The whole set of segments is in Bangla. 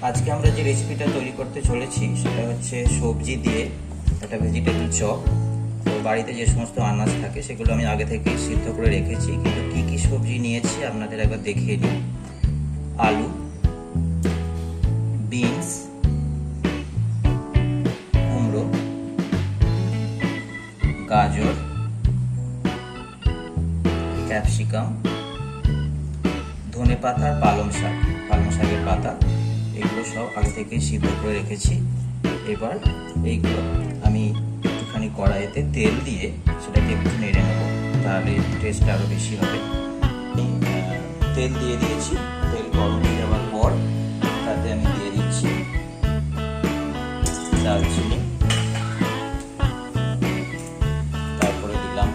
আজকে আমরা যে রেসিপিটা তৈরি করতে চলেছি সেটা হচ্ছে সবজি দিয়ে একটা ভেজিটেবল চপ। তো বাড়িতে যে সমস্ত আনাজ থাকে সেগুলো আমি আগে থেকেই সিদ্ধ করে রেখেছি, কিন্তু কি কি সবজি নিয়েছি আপনাদের একবার দেখিয়ে নিই। আলু, বিনস, কুমড়ো, গাজর, ক্যাপসিকাম, ধনে পাতা আর পালং শাকের পাতা, এগুলো সব আগে থেকে সিদ্ধ করে রেখেছি। এবার এইগুলো আমি একটুখানি কড়াইতে তেল দিয়ে সেটাকে একটু নেড়ে নেবো, তাহলে টেস্টটা আরও বেশি হবে। তেল দিয়ে দিয়েছি, তেল গরম হয়ে যাওয়ার পর তাতে আমি দিয়ে দিচ্ছি দারচিনি, তারপরে দিলাম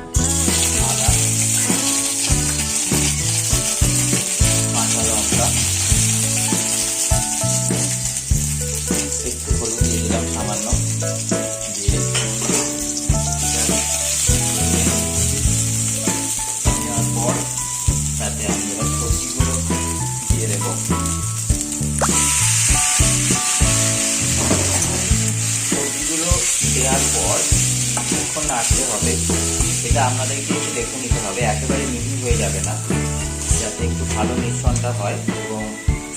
আদা, কাঁচা লঙ্কা, একটু হলুদ দিয়ে দিলাম সামান্য, দিয়ে নেওয়ার পর তাতে আমি এবার সবজিগুলো দিয়ে দেবো। সবজিগুলো দেওয়ার পর কিছুক্ষণ নাড়তে হবে। এটা আপনাদেরকে একটু দেখে নিতে হবে, একেবারে মিহি হয়ে যাবে না, যাতে একটু ভালো মিশ্রণটা হয়। এবং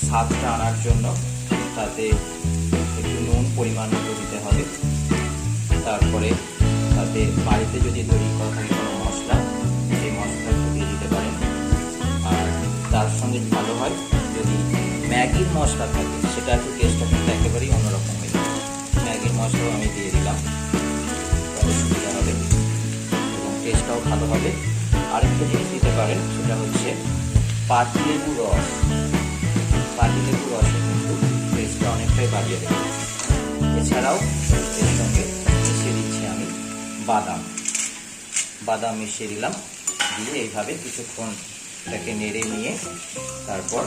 স্বাদটা আনার জন্য তাতে একটু নুন পরিমাণ মতো দিতে হবে। তারপরে তাতে বাড়িতে যদি তৈরি করা থাকে কোনো মশলা, সেই মশলা একটু দিয়ে দিতে পারেন। আর তার সঙ্গে ভালো হয় যদি ম্যাগির মশলা থাকে, সেটা একটু টেস্টটা কিন্তু একেবারেই অন্যরকম হয়ে যাবে। ম্যাগির মশলাও আমি দিয়ে দিলাম, তাহলে সুবিধা হবে এবং টেস্টটাও ভালো হবে। আরেকটা জিনিস দিতে পারেন, সেটা হচ্ছে পাতিলেবুর রস। পাতিলেবুর রসে কিন্তু টেস্টটা অনেকটাই বাড়িয়ে দেবে। এছাড়াও এর সঙ্গে মিশিয়ে দিচ্ছি আমি বাদাম মিশিয়ে দিলাম। দিয়ে এইভাবে কিছুক্ষণ এটাকে নেড়ে নিয়ে তারপর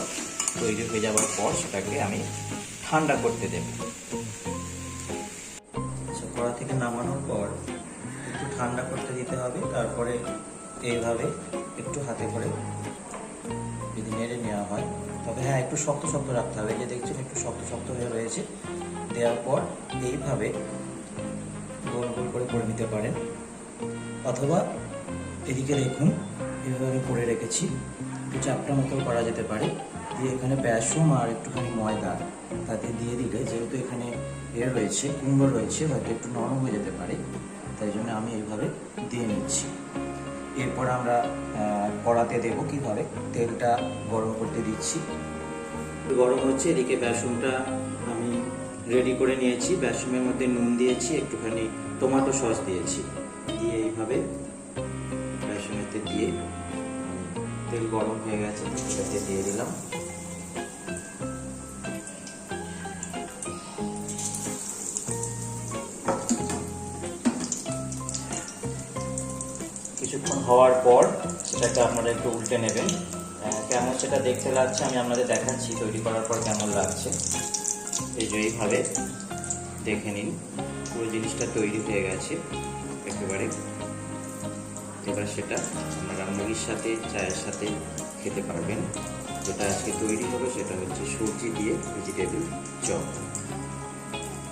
তৈরি হয়ে যাওয়ার পর সেটাকে আমি ঠান্ডা করতে দেব। কড়া থেকে নামানোর পর একটু ঠান্ডা করতে দিতে হবে। তারপরে এইভাবে একটু হাতে করে যদি নেড়ে নেওয়া হয়, তবে হ্যাঁ, একটু শক্ত শক্ত রাখতে হবে। যে দেখছেন একটু শক্ত শক্ত হয়ে রয়েছে। দেওয়ার পর এইভাবে গোল গোল করে নিতে পারেন, অথবা এদিকে দেখুন এইভাবে করে রেখেছি, একটু চাপটা মতো করা যেতে পারে। দিয়ে এখানে বেসন আর একটুখানি ময়দা তাতে দিয়ে দিলে, যেহেতু এখানে রয়েছে কুমড়ো রয়েছে, হয়তো একটু নরম হয়ে যেতে পারে, তাই জন্য আমি এইভাবে দিয়ে নিচ্ছি। এরপর আমরা কড়াতে দেবো কীভাবে, তেলটা গরম করতে দিচ্ছি। গরম হচ্ছে, এদিকে বেসনটা আমি রেডি করে নিয়েছি। বেসনের মধ্যে নুন দিয়েছি, একটুখানি টমেটো সস দিয়েছি, দিয়ে এইভাবে বেসনেতে দিয়ে তেল গরম হয়ে গেছে, এটাতে দিয়ে দিলাম। কিছুক্ষণ হওয়ার পর সেটাকে আপনারা একটু উল্টে নেবেন। কেমন সেটা দেখতে লাগছে আমি আপনাদের দেখাচ্ছি, তৈরি করার পর কেমন লাগছে। এই যে এইভাবে দেখে নিন, পুরো জিনিসটা তৈরি হয়ে গেছে একেবারে। এবার সেটা আপনারা মুড়ির সাথে, চায়ের সাথে খেতে পারবেন। যেটা আজকে তৈরি হবে সেটা হচ্ছে সবজি দিয়ে ভেজিটেবল চপ।